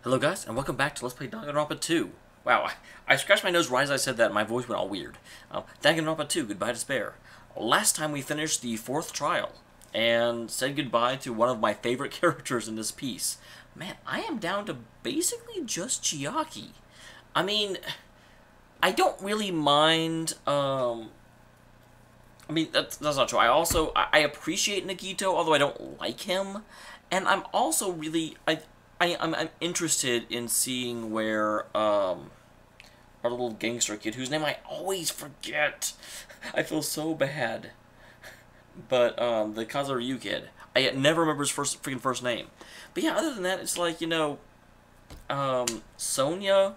Hello guys, and welcome back to Let's Play Danganronpa 2. Wow, I scratched my nose right as I said that and my voice went all weird. Danganronpa 2, Goodbye Despair. Last time we finished the 4th trial, and said goodbye to one of my favorite characters in this piece. Man, I am down to basically just Chiaki. I mean, I don't really mind, I mean, that's not true. I appreciate Nagito, although I don't like him. And I'm also really, I'm interested in seeing where, our little gangster kid, whose name I always forget. I feel so bad. But, the Kazuryu kid. I never remember his freaking first name. But yeah, other than that, it's like, you know, Sonya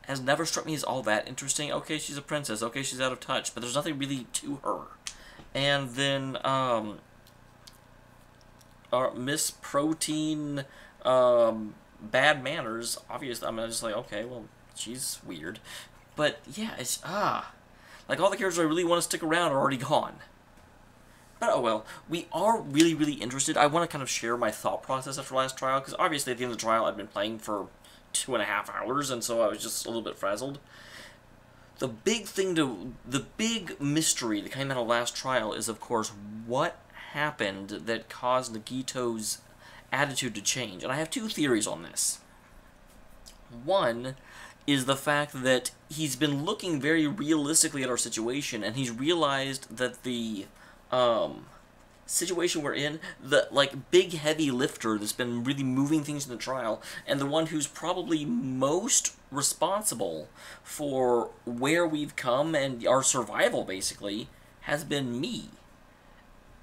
has never struck me as all that interesting. Okay, she's a princess. Okay, she's out of touch. But there's nothing really to her. And then, Miss Protein, bad manners, obviously, I'm just like, okay, well, she's weird. But, yeah, it's, like, all the characters I really want to stick around are already gone. But, oh well, we are really, really interested. I want to kind of share my thought process after last trial, because obviously at the end of the trial I'd been playing for 2.5 hours, and so I was just a little bit frazzled. The big mystery that came out of last trial is, of course, what happened that caused Nagito's attitude to change. And I have two theories on this. One is the fact that he's been looking very realistically at our situation, and he's realized that the situation we're in, the, like, big heavy lifter that's been really moving things in the trial, and the one who's probably most responsible for where we've come and our survival, basically, has been me.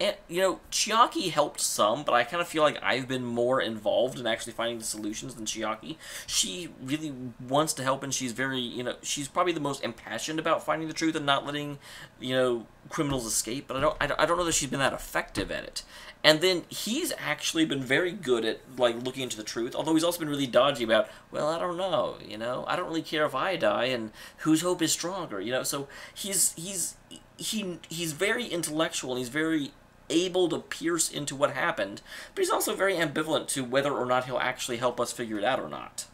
And, you know, Chiaki helped some, but I kind of feel like I've been more involved in actually finding the solutions than Chiaki. She really wants to help, and she's very, you know, she's probably the most impassioned about finding the truth and not letting, you know, criminals escape, but I don't know that she's been that effective at it. And then he's actually been very good at, like, looking into the truth, although he's also been really dodgy about, well, I don't know, you know, I don't really care if I die, and whose hope is stronger, you know, so he's very intellectual, and he's very able to pierce into what happened, but he's also very ambivalent to whether or not he'll actually help us figure it out or not.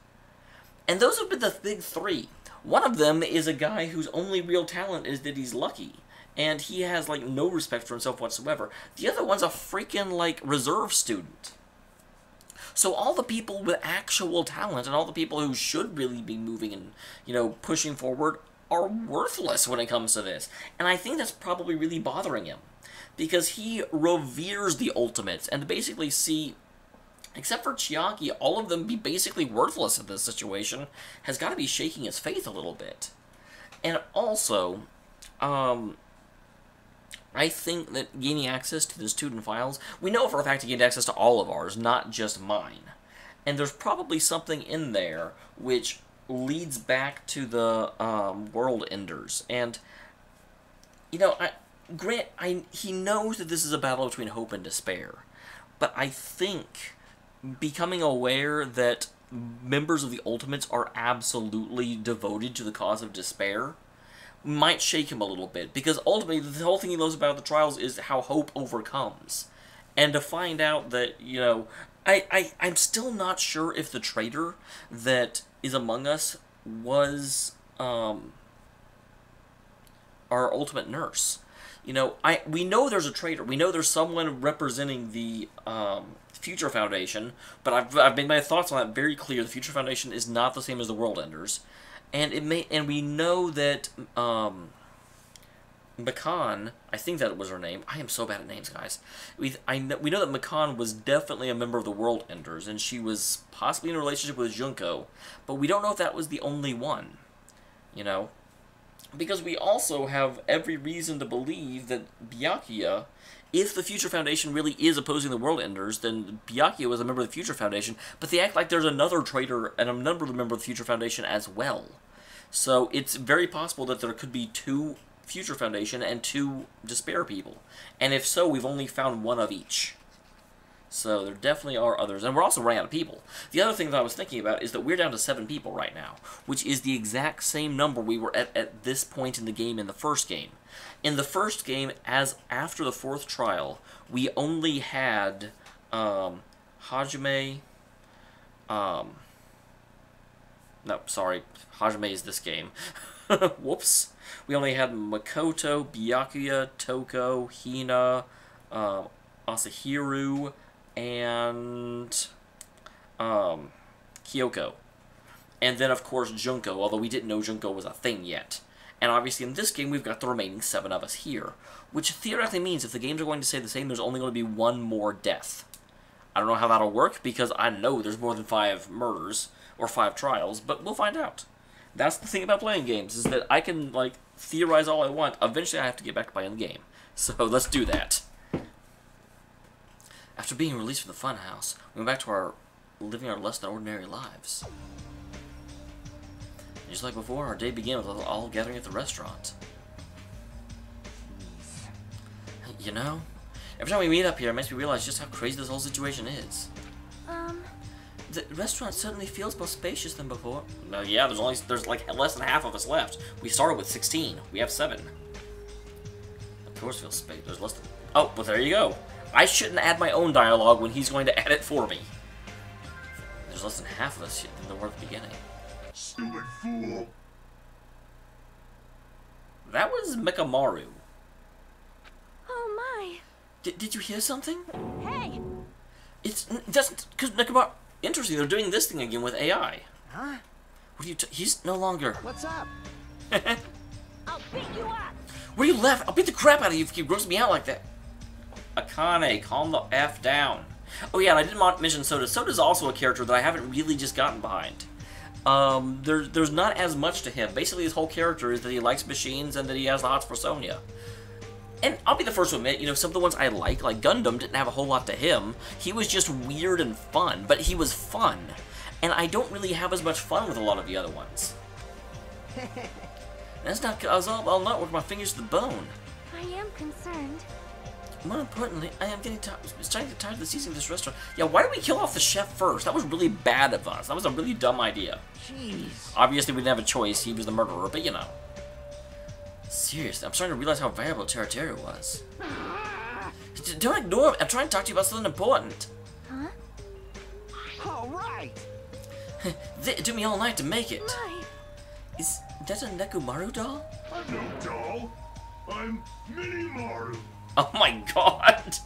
And those have been the big three. One of them is a guy whose only real talent is that he's lucky, and he has, like, no respect for himself whatsoever. The other one's a freaking, like, reserve student. So all the people with actual talent and all the people who should really be moving and, you know, pushing forward are worthless when it comes to this. And I think that's probably really bothering him, because he reveres the ultimates, and to basically see, except for Chiaki, all of them be basically worthless in this situation, has got to be shaking his faith a little bit. And also, I think that gaining access to the student files, we know for a fact he gained access to all of ours, not just mine. And there's probably something in there which leads back to the world enders. And, you know, he knows that this is a battle between hope and despair, but I think becoming aware that members of the Ultimates are absolutely devoted to the cause of despair might shake him a little bit, because ultimately the whole thing he loves about the trials is how hope overcomes. And to find out that, you know, I'm still not sure if the traitor that is among us was our ultimate nurse. You know, we know there's a traitor. We know there's someone representing the Future Foundation, but I've made my thoughts on that very clear. The Future Foundation is not the same as the World Enders, and we know that Makan, I think that was her name. I am so bad at names, guys. We know that Makan was definitely a member of the World Enders, and she was possibly in a relationship with Junko, but we don't know if that was the only one. You know. Because we also have every reason to believe that Byakuya, if the Future Foundation really is opposing the World Enders, then Byakuya was a member of the Future Foundation, but they act like there's another traitor and another member of the Future Foundation as well. So it's very possible that there could be 2 Future Foundation and 2 Despair people. And if so, we've only found one of each. So there definitely are others, and we're also running out of people. The other thing that I was thinking about is that we're down to 7 people right now, which is the exact same number we were at this point in the game in the first game. In the first game, as after the 4th trial, we only had Hajime, No, sorry. Hajime is this game. Whoops. We only had Makoto, Byakuya, Toko, Hina, Asahiro, and Kyoko. And then, of course, Junko, although we didn't know Junko was a thing yet. And obviously in this game, we've got the remaining 7 of us here. Which theoretically means if the games are going to stay the same, there's only going to be 1 more death. I don't know how that'll work, because I know there's more than 5 murders, or 5 trials, but we'll find out. That's the thing about playing games, is that I can, like, theorize all I want. Eventually I have to get back to playing the game. So let's do that. After being released from the funhouse, we went back to living our less than ordinary lives. Just like before, our day began with us all gathering at the restaurant. You know, every time we meet up here, it makes me realize just how crazy this whole situation is. The restaurant certainly feels more spacious than before. No, yeah, there's like less than half of us left. We started with 16. We have 7. Of course, it feels spacious. There's less than. Oh, well, there you go. I shouldn't add my own dialogue when he's going to add it for me. There's less than half of us than there were at the beginning. Stupid fool. That was Mikamaru. Oh my. Did you hear something? Hey. That's because Mikamaru. Interesting, they're doing this thing again with AI. Huh? What are you? He's no longer. What's up? I'll beat you up. Where you left? I'll beat the crap out of you if you gross me out like that. Akane, calm the F down. Oh yeah, and I didn't mention Soda. Soda's also a character that I haven't really just gotten behind. There's not as much to him. Basically, his whole character is that he likes machines and that he has the hots for Sonya. And I'll be the first to admit, you know, some of the ones I like Gundam, didn't have a whole lot to him. He was just weird and fun, but he was fun. And I don't really have as much fun with a lot of the other ones. That's not because I'll not work my fingers to the bone. I am concerned. More importantly, I am getting tired. It's starting to get tired of the season of this restaurant. Yeah, why did we kill off the chef first? That was really bad of us. That was a really dumb idea. Jeez. Obviously, we didn't have a choice. He was the murderer, but you know. Seriously, I'm starting to realize how valuable Teru was. Don't ignore me. I'm trying to talk to you about something important. Huh? All right. It took me all night to make it. Why? Is that a Nekomaru doll? I'm no doll. I'm Mini-Maru. Oh my god!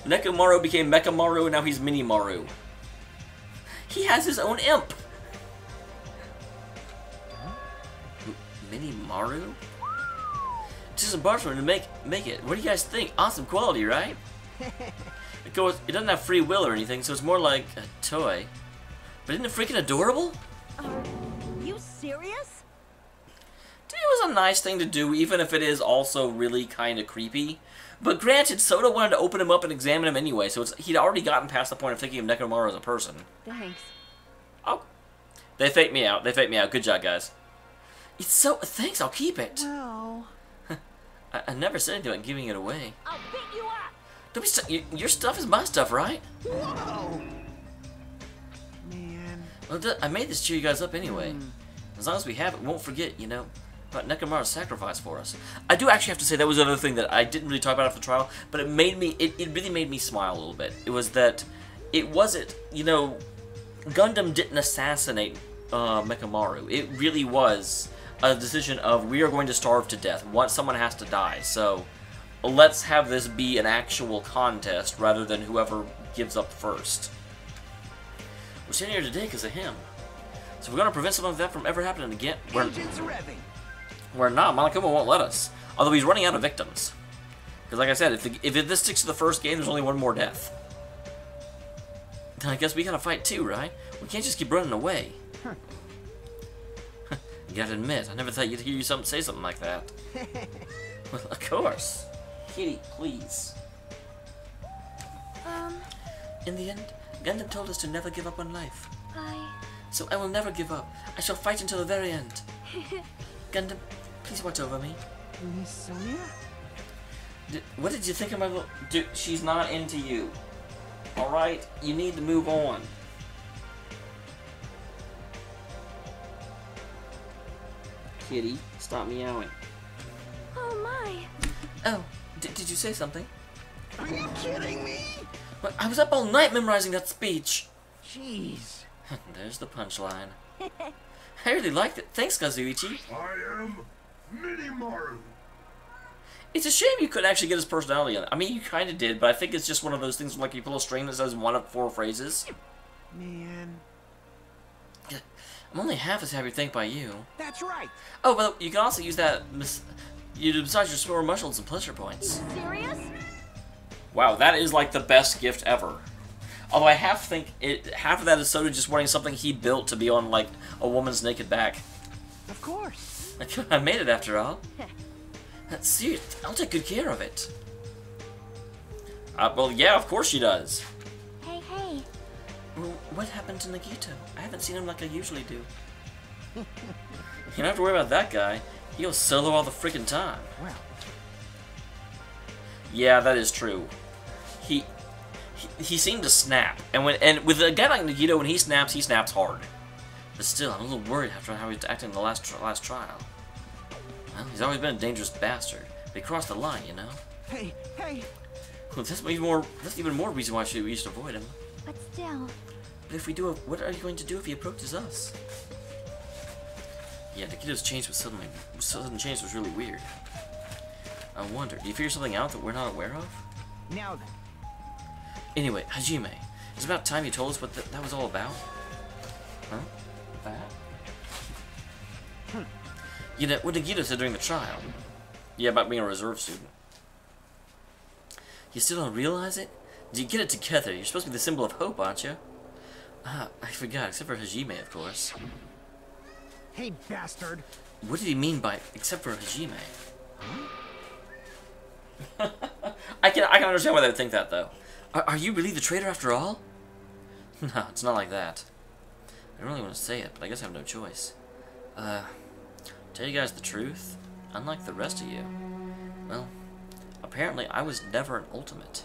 Nekomaru became Mechamaru and now he's Mini-Maru. He has his own imp! Mini-Maru? Just a bartender to make it. What do you guys think? Awesome quality, right? Of course, it doesn't have free will or anything, so it's more like a toy. But isn't it freaking adorable? Are you serious? It was a nice thing to do, even if it is also really kind of creepy. But granted, Soda wanted to open him up and examine him anyway, so he'd already gotten past the point of thinking of Nekomaru as a person. Thanks. Oh. They faked me out. They faked me out. Good job, guys. It's so... Thanks, I'll keep it. Well. I never said anything about giving it away. I'll beat you up. Don't be your stuff is my stuff, right? Whoa. Man. Well, I made this cheer you guys up anyway. As long as we have it, we won't forget, you know, about Nekomaru's sacrifice for us. I do actually have to say that was another thing that I didn't really talk about after the trial, but it made me, it really made me smile a little bit. It was that, it wasn't, you know, Gundam didn't assassinate Mechamaru. It really was a decision of, we are going to starve to death. Someone has to die, so let's have this be an actual contest rather than whoever gives up first. We're sitting here today because of him. So we're going to prevent something like that from ever happening again. Engines revving. We're not. Monokuma won't let us. Although he's running out of victims. Because like I said, if this sticks to the first game, there's only one more death. Then I guess we gotta fight too, right? We can't just keep running away. Huh. You gotta admit, I never thought you'd hear you say something like that. Well, of course. Kitty, please. In the end, Gundam told us to never give up on life. So I will never give up. I shall fight until the very end. Gundam, please watch over me. Miss Sonya? What did you think of my little... Dude, she's not into you. Alright? You need to move on. Kitty, stop meowing. Oh my. Oh, did you say something? Are you kidding me? Well, I was up all night memorizing that speech. Jeez. There's the punchline. I really liked it. Thanks, Kazuichi. I am Mini-Maru. It's a shame you couldn't actually get his personality on it. I mean, you kind of did, but I think it's just one of those things where, like, you pull a string that says one of 4 phrases. Man. I'm only half as happy to think by you. That's right. Oh, well, you can also use that you massage your sore muscles and pleasure points. Serious? Wow, that is like the best gift ever. Although I half of that is Soda just wanting something he built to be on, like, a woman's naked back. Of course. I made it after all. See, I'll take good care of it. Well, yeah, of course she does. Hey, hey. Well, what happened to Nagito? I haven't seen him like I usually do. You don't have to worry about that guy. He goes solo all the freaking time. Well. Yeah, that is true. He seemed to snap, and with a guy like Nagito, when he snaps hard. But still, I'm a little worried after how he was acting in the last trial. Well, he's always been a dangerous bastard, but he crossed the line, you know. Hey, hey. Well, that's even more reason why we should avoid him. But still. But if we do, what are you going to do if he approaches us? Yeah, Nagito's change was sudden change was really weird. I wonder, do you figure something out that we're not aware of? Now then. Anyway, Hajime, it's about time you told us what that was all about. Huh? That? You know, what Nagito said during the trial. Yeah, about being a reserve student. You still don't realize it? Did you get it together? You're supposed to be the symbol of hope, aren't you? Ah, I forgot, except for Hajime, of course. Hey, bastard. What did he mean by, except for Hajime? I can understand why they would think that, though. Are you really the traitor after all? No, it's not like that. I don't really want to say it, but I guess I have no choice. Tell you guys the truth, unlike the rest of you, well, apparently I was never an ultimate.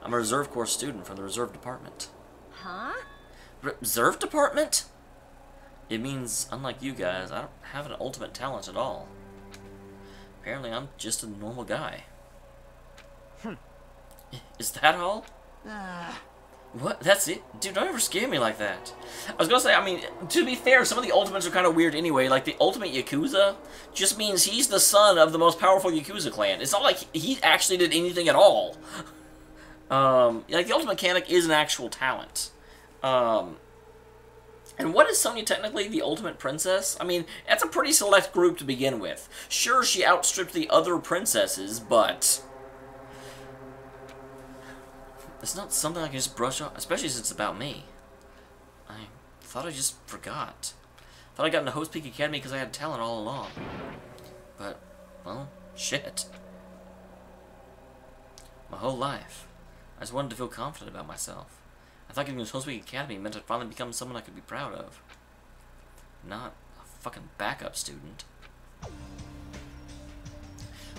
I'm a reserve corps student from the reserve department. Huh? Reserve department? It means, unlike you guys, I don't have an ultimate talent at all. Apparently I'm just a normal guy. Is that all? What? That's it? Dude, don't ever scare me like that. I was gonna say, I mean, to be fair, some of the ultimates are kind of weird anyway. Like, the ultimate Yakuza just means he's the son of the most powerful Yakuza clan. It's not like he actually did anything at all. Like, the ultimate mechanic is an actual talent. And what is Sonya technically, the ultimate princess? I mean, that's a pretty select group to begin with. Sure, she outstripped the other princesses, but it's not something I can just brush off, especially since it's about me. I thought I just forgot. Thought I got into Host Peak Academy because I had talent all along. But, well, shit. My whole life, I just wanted to feel confident about myself. I thought getting into Host Peak Academy meant I'd finally become someone I could be proud of. Not a fucking backup student.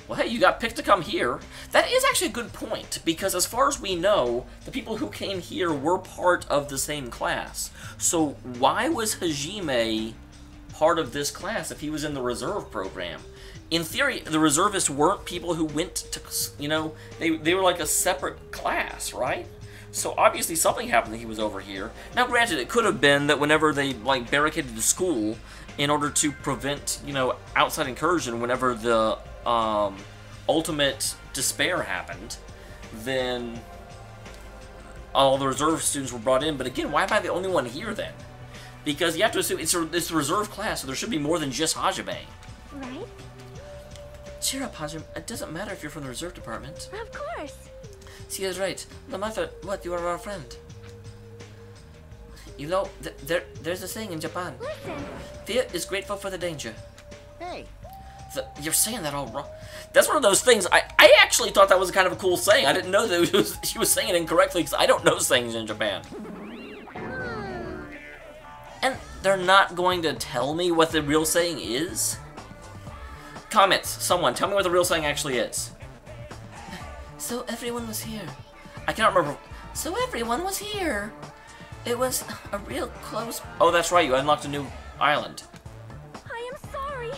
Well, hey, you got picked to come here. That is actually a good point, because as far as we know, the people who came here were part of the same class. So why was Hajime part of this class if he was in the reserve program? In theory, the reservists weren't people who went to, you know, they were like a separate class, right? So obviously something happened that he was over here. Now granted, it could have been that whenever they, like, barricaded the school in order to prevent, you know, outside incursion whenever the ultimate despair happened, then all the reserve students were brought in. But again, why am I the only one here then? Because you have to assume it's a reserve class, so there should be more than just Hajime. Right? Cheer up, Hajime. It doesn't matter if you're from the reserve department. Of course. She is right. No matter what, you are our friend. You know, there's a saying in Japan. Listen. Fear is grateful for the danger. Hey. You're saying that all wrong. That's one of those things. I actually thought that was kind of a cool saying. I didn't know that she was saying it incorrectly because I don't know sayings in Japan. And they're not going to tell me what the real saying is? Comments. Someone, tell me what the real saying actually is. So everyone was here. I cannot remember. So everyone was here. It was a real close... Oh, that's right. You unlocked a new island. I am sorry.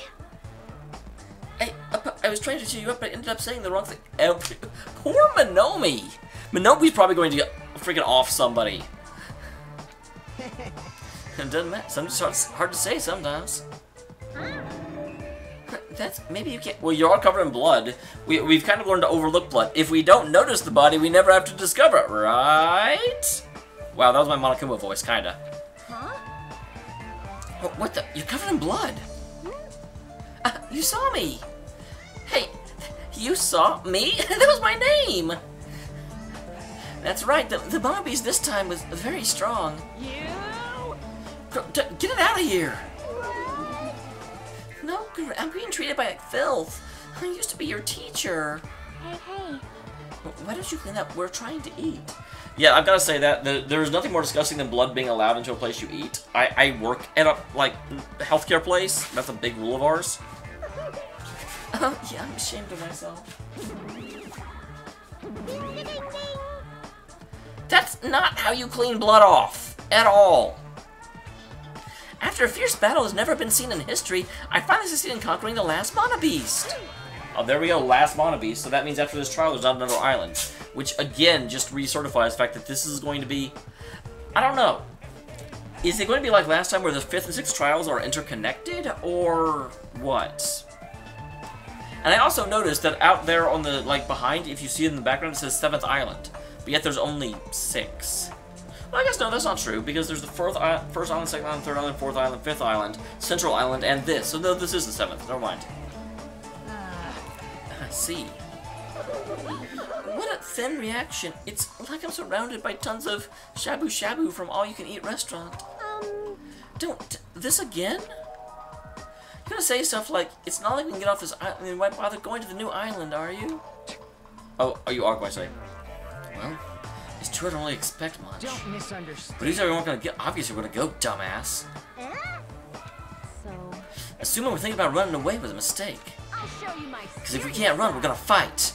I was trying to cheer you up, but I ended up saying the wrong thing. Poor Minomi. Minomi's probably going to get freaking off somebody. It doesn't matter. Sometimes it's hard to say sometimes. That's maybe you can't. Well, you're all covered in blood. We've kind of learned to overlook blood. If we don't notice the body, we never have to discover it, right? Wow, that was my Monokuma voice, kinda. Huh? What the? You're covered in blood. You saw me. Hey, you saw me? That was my name. That's right. The bumblebees this time was very strong. You? Get it out of here. No, I'm being treated by like filth. I used to be your teacher. Hey. Why don't you clean up? We're trying to eat. Yeah, I've got to say that there's nothing more disgusting than blood being allowed into a place you eat. I work at a healthcare place. That's a big rule of ours. Yeah, I'm ashamed of myself. That's not how you clean blood off at all. After a fierce battle has never been seen in history, I finally succeeded in conquering the last Mana Beast. Oh, there we go, last Mana Beast. So that means after this trial, there's not another island. Which, again, just recertifies the fact that this is going to be... I don't know. Is it going to be like last time where the 5th and 6th trials are interconnected? Or what? And I also noticed that out there on the, behind, if you see it in the background, it says 7th Island. But yet there's only 6. Well, I guess no, that's not true, because there's the first island, 2nd island, 3rd island, 4th island, 5th island, Central Island, and this. So no, this is the 7th. Never mind. I see. What a thin reaction. It's like I'm surrounded by tons of shabu shabu from all-you-can-eat restaurant. Don't... This again? You're gonna say stuff like, it's not like we can get off this island, and why bother going to the new island, are you? Oh, you are going to say. Well... It's true, I don't really expect much. Don't misunderstand. But these are not gonna get. Obviously, we're gonna go, dumbass. So, Assuming we're thinking about running away was a mistake. I'll show you my. Because if we can't run, we're gonna fight.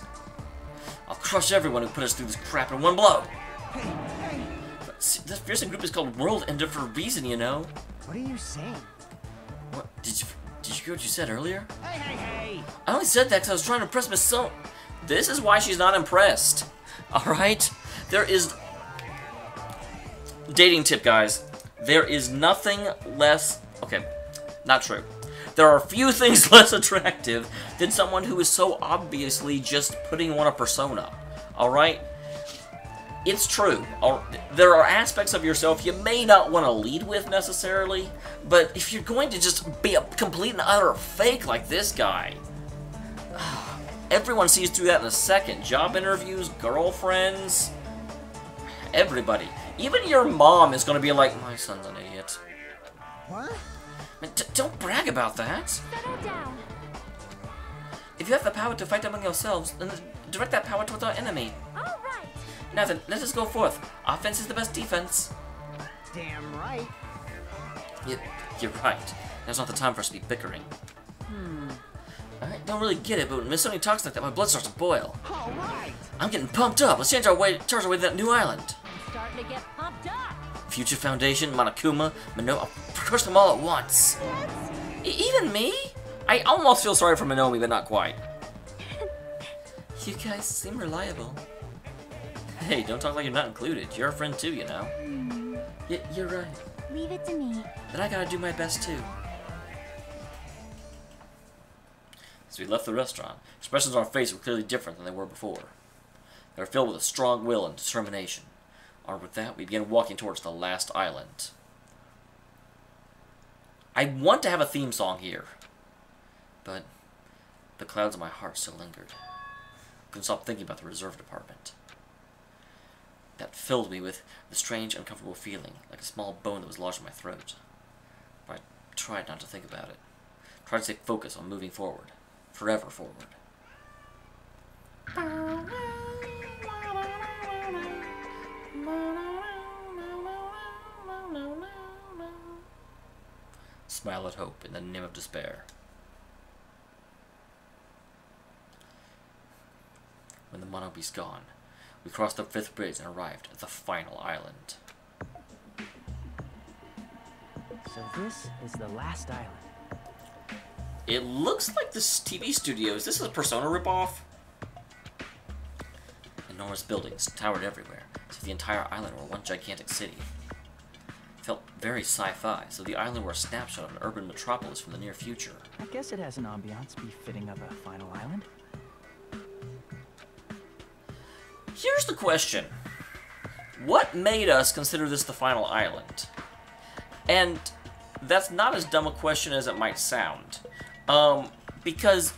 I'll crush everyone who put us through this crap in one blow. Hey. But see, this fearsome group is called World Ender for a reason, you know. What are you saying? What did you hear what you said earlier? Hey. I only said that because I was trying to impress Miss So. This is why she's not impressed. All right. There is... Dating tip, guys. There is nothing less... Okay, not true. There are few things less attractive than someone who is so obviously just putting on a persona. Alright? It's true. There are aspects of yourself you may not want to lead with necessarily, but if you're going to just be a complete and utter fake like this guy... Everyone sees through that in a second. Job interviews, girlfriends... Everybody. Even your mom is going to be like, my son's an idiot. What? Don't brag about that. Settle down. If you have the power to fight among yourselves, then direct that power towards our enemy. All right. Now then, let us go forth. Offense is the best defense. Damn right. You're right. Now's not the time for us to be bickering. I don't really get it, but when Miss Sony talks like that, my blood starts to boil. All right. I'm getting pumped up. Let's charge our way to that new island. I'm starting to get pumped up. Future Foundation, Monokuma, Minomi. I'll crush them all at once. Even me? I almost feel sorry for Minomi, but not quite. You guys seem reliable. Hey, don't talk like you're not included. You're a friend too, you know. You're right. Leave it to me. Then I gotta do my best too. As we left the restaurant, expressions on our face were clearly different than they were before. They were filled with a strong will and determination. Armed with that, we began walking towards the last island. I want to have a theme song here, but the clouds in my heart still lingered. I couldn't stop thinking about the reserve department. That filled me with the strange, uncomfortable feeling, like a small bone that was lodged in my throat. But I tried not to think about it. Tried to stay focused on moving forward. Forever forward. Smile at hope in the name of despair. When the Mono Beast's gone, we crossed the 5th bridge and arrived at the final island. So this is the last island. It looks like this TV studio. Is this a Persona ripoff? Enormous buildings towered everywhere, as if the entire island were one gigantic city. Felt very sci-fi, so the island were a snapshot of an urban metropolis from the near future. I guess it has an ambiance befitting of a final island. Here's the question. What made us consider this the final island? And that's not as dumb a question as it might sound. Because,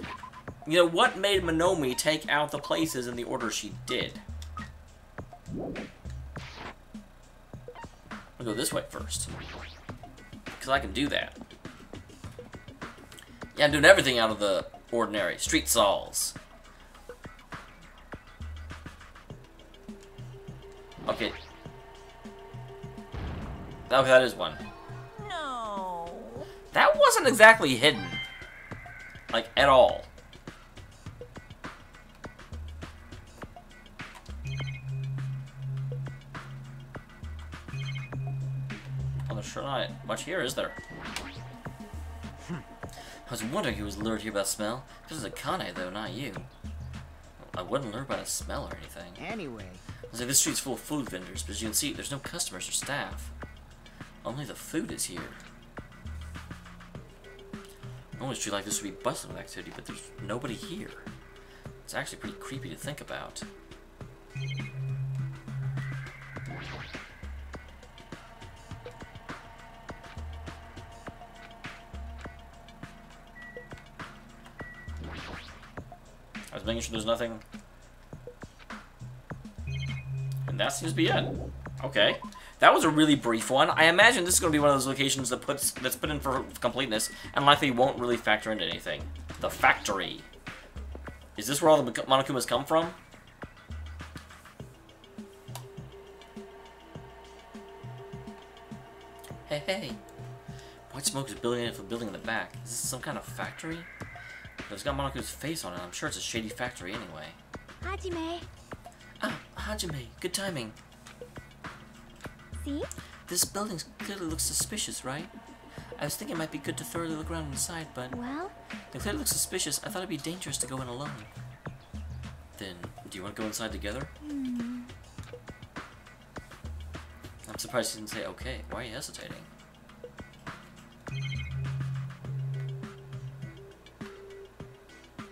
you know, what made Monomi take out the places in the order she did? I'll go this way first. Because I can do that. Yeah, I'm doing everything out of the ordinary. Street saws. Okay. Okay, that is one. No. That wasn't exactly hidden. Like, at all. Well, there's sure not much here, is there? I was wondering who was lured here by the smell. This is a Kane, though, not you. I wasn't lured by the smell or anything. Anyway. I was like, this street's full of food vendors, but as you can see, there's no customers or staff. Only the food is here. Normally, a street like this would be bustling with activity, but there's nobody here. It's actually pretty creepy to think about. I was making sure there's nothing. And that seems to be it. Okay. That was a really brief one. I imagine this is going to be one of those locations that that's put in for completeness and likely won't really factor into anything. The factory. Is this where all the Monokumas come from? Hey, hey. White smoke is building into the building in the back. Is this some kind of factory? It's got Monokuma's face on it. I'm sure it's a shady factory anyway. Hajime. Ah, Hajime. Good timing. See? This building clearly looks suspicious, right? I was thinking it might be good to thoroughly look around inside, but... Well? It clearly looks suspicious. I thought it'd be dangerous to go in alone. Then, do you want to go inside together? Hmm. I'm surprised you didn't say okay. Why are you hesitating?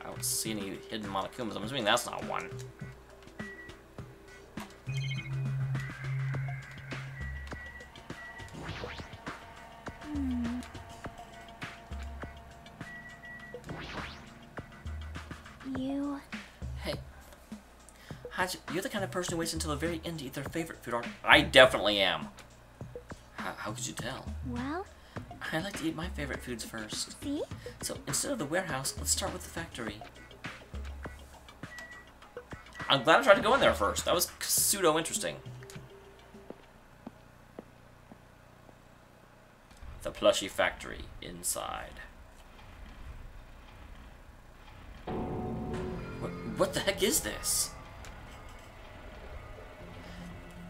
I don't see any hidden Monokumas. I'm assuming that's not one. You... Hey. You're the kind of person who waits until the very end to eat their favorite food, aren't you? I definitely am. How could you tell? Well? I like to eat my favorite foods first. See? So, instead of the warehouse, let's start with the factory. I'm glad I tried to go in there first. That was pseudo-interesting. The plushie factory inside. What the heck is this?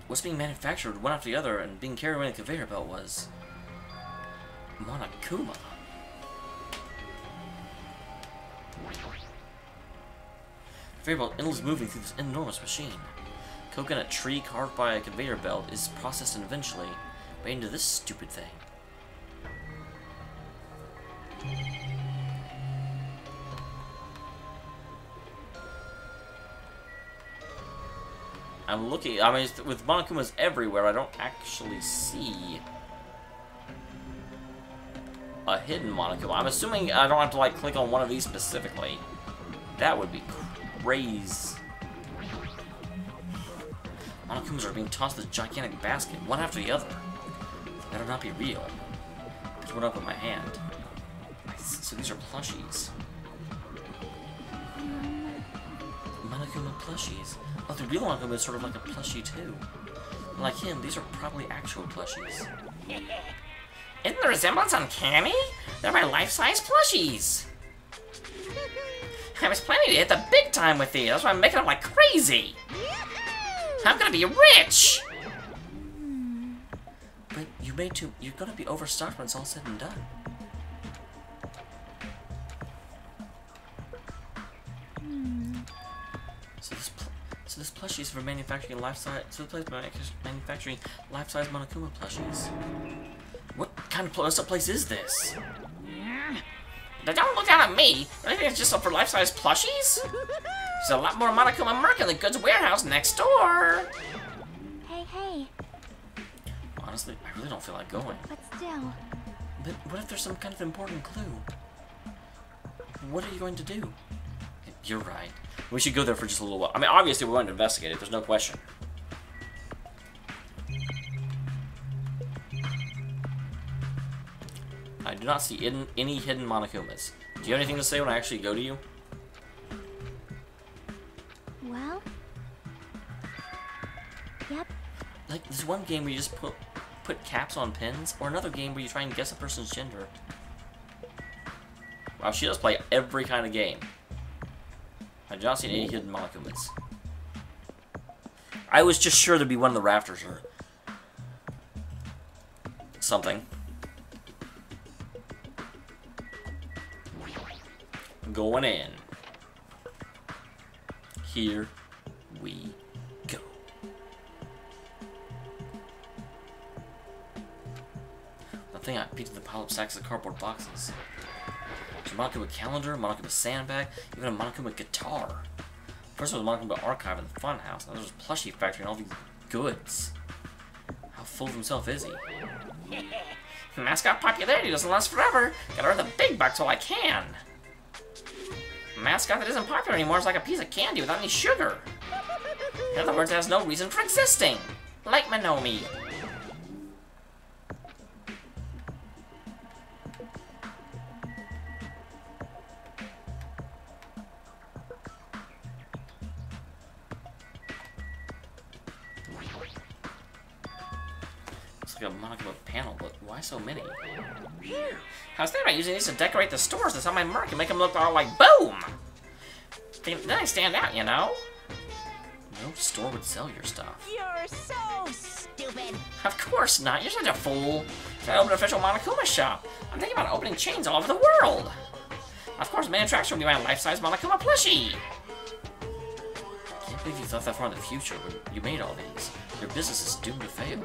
What's being manufactured one after the other and being carried away in a conveyor belt was... Monokuma. The conveyor belt endlessly moving through this enormous machine. Coconut tree carved by a conveyor belt is processed and eventually made into this stupid thing. I'm looking, I mean, with Monokumas everywhere, I don't actually see a hidden Monokuma. I'm assuming I don't have to, like, click on one of these specifically. That would be crazy. Monokumas are being tossed in this gigantic basket, one after the other. They better not be real. There's one up in my hand. So these are plushies. Monokuma plushies. Oh, the real Monokuma is sort of like a plushie too. Like him, these are probably actual plushies. Isn't the resemblance uncanny? They're my life-size plushies. I was planning to hit the big time with these. That's why I'm making them like crazy. I'm gonna be rich. But you made too. You're gonna be overstocked when it's all said and done. So So this plushie is for manufacturing life-size. So the place for manufacturing life-size Monokuma plushies. What kind of place is this? Don't look down at me. I think it's just for life-size plushies. There's a lot more Monokuma merc in the goods warehouse next door. Hey. Honestly, I really don't feel like going. But still. But what if there's some kind of important clue? What are you going to do? You're right. We should go there for just a little while. I mean, obviously, we're going to investigate it. There's no question. I do not see any hidden Monokumas. Do you have anything to say when I actually go to you? Well? Yep. Like, there's one game where you just put caps on pins, or another game where you try and guess a person's gender. Wow, she does play every kind of game. I do not see any hidden Monokumas. I was just sure there'd be one in the rafters or something. Going in. Here we go. The thing I picked up the pile of stacks of cardboard boxes. There's a Monokuma calendar, a Monokuma sandbag, even a Monokuma guitar. First was a Monokuma archive in the funhouse, and there's a plushie factory and all these goods. How full of himself is he? Mascot popularity doesn't last forever. Gotta earn the big bucks while I can. A mascot that isn't popular anymore is like a piece of candy without any sugar. In other words, it has no reason for existing. Like Manomi. Looks like a Monokuma panel, but why so many? I was thinking about using these to decorate the stores that's on my mark and make them look all like boom! Then I stand out, you know? No store would sell your stuff. You're so stupid. Of course not, you're such a fool. Should I open an official Monokuma shop? I'm thinking about opening chains all over the world. Of course, the main attraction will be my life-size Monokuma plushie. I can't believe you thought that far in the future when you made all these. Your business is doomed to fail.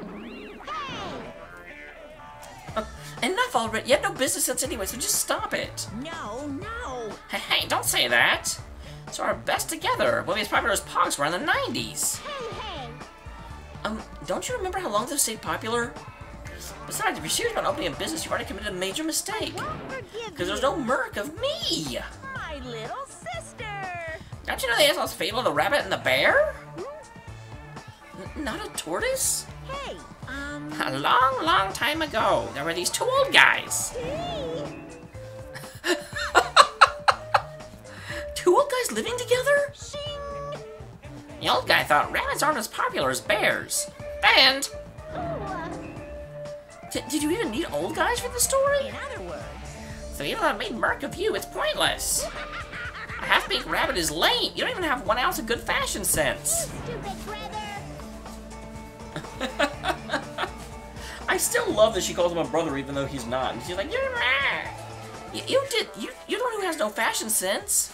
Enough already. You have no business sense anyway, so just stop it. No. Hey, don't say that. It's our best together. We'll be as popular as Pogs were in the 90s. Hey. Don't you remember how long those stayed popular? Besides, if you're serious about opening a business, you've already committed a major mistake. Because there's no merc of me. My little sister. Don't you know the asshole's fable of the rabbit and the bear? Not a tortoise? Hey, A long, long time ago, there were these two old guys. Two old guys living together? Shing. The old guy thought rabbits aren't as popular as bears. And... Did you even need old guys for the story? In other words. So even though I made merc of you, it's pointless. A half-baked rabbit is lame. You don't even have 1 ounce of good fashion sense. Stupid brother. I still love that she calls him a brother even though he's not. And she's like, you're right. You're the one who has no fashion sense.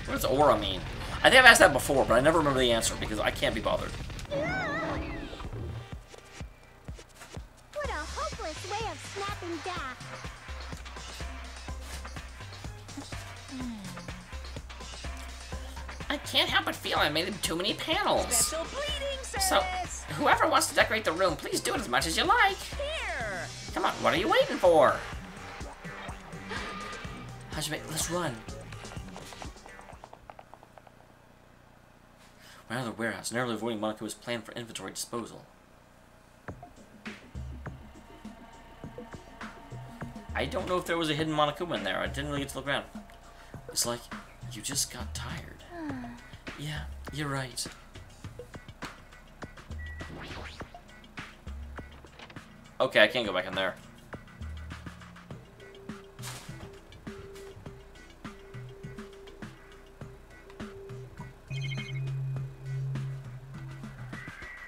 What does aura mean? I think I've asked that before, but I never remember the answer because I can't be bothered. What a hopeless way of snapping back. I can't help but feel I made too many panels. Special bleeding service. So, whoever wants to decorate the room, please do it as much as you like. Here. Come on, what are you waiting for? Hajime, let's run. We're out of the warehouse, narrowly avoiding Monakuma's plan for inventory disposal. I don't know if there was a hidden Monokuma in there. I didn't really get to look around. It's like you just got tired. Yeah, you're right. Okay, I can't go back in there.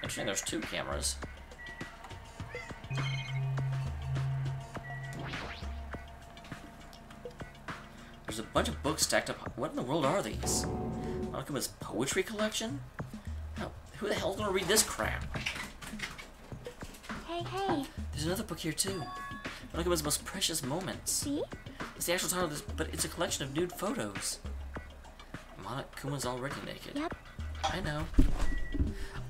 Interesting, there's 2 cameras. There's a a bunch of books stacked up. What in the world are these? Monokuma's poetry collection? Who the hell's gonna read this crap? Hey. There's another book here too. Monokuma's most precious moments. See? It's the actual title of this, but it's a collection of nude photos. Monokuma's already naked. Yep. I know.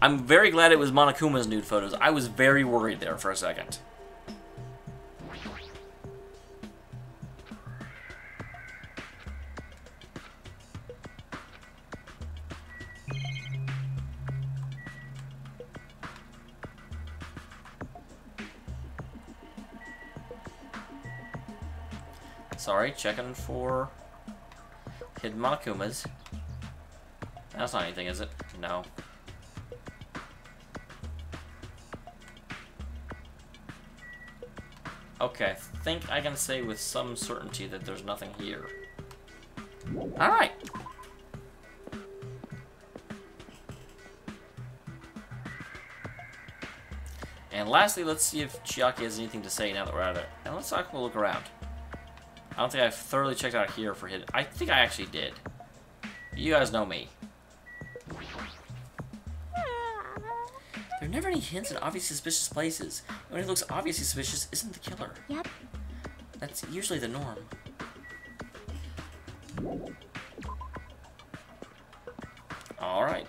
I'm very glad it was Monokuma's nude photos. I was very worried there for a second. Sorry, checking for hidden Monokumas. That's not anything, is it? No. Okay, I think I can say with some certainty that there's nothing here. Alright! And lastly, let's see if Chiaki has anything to say now that we're at it. And let's talk a look around. I don't think I've thoroughly checked out here for hidden. I think I actually did. You guys know me. There are never any hints in obviously suspicious places. When it looks obviously suspicious, isn't the killer. Yep. That's usually the norm. Alright.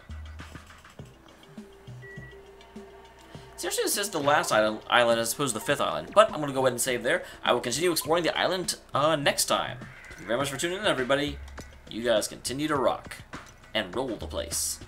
Seriously, this is the last island as opposed to the 5th island, but I'm going to go ahead and save there. I will continue exploring the island next time. Thank you very much for tuning in, everybody. You guys continue to rock and roll the place.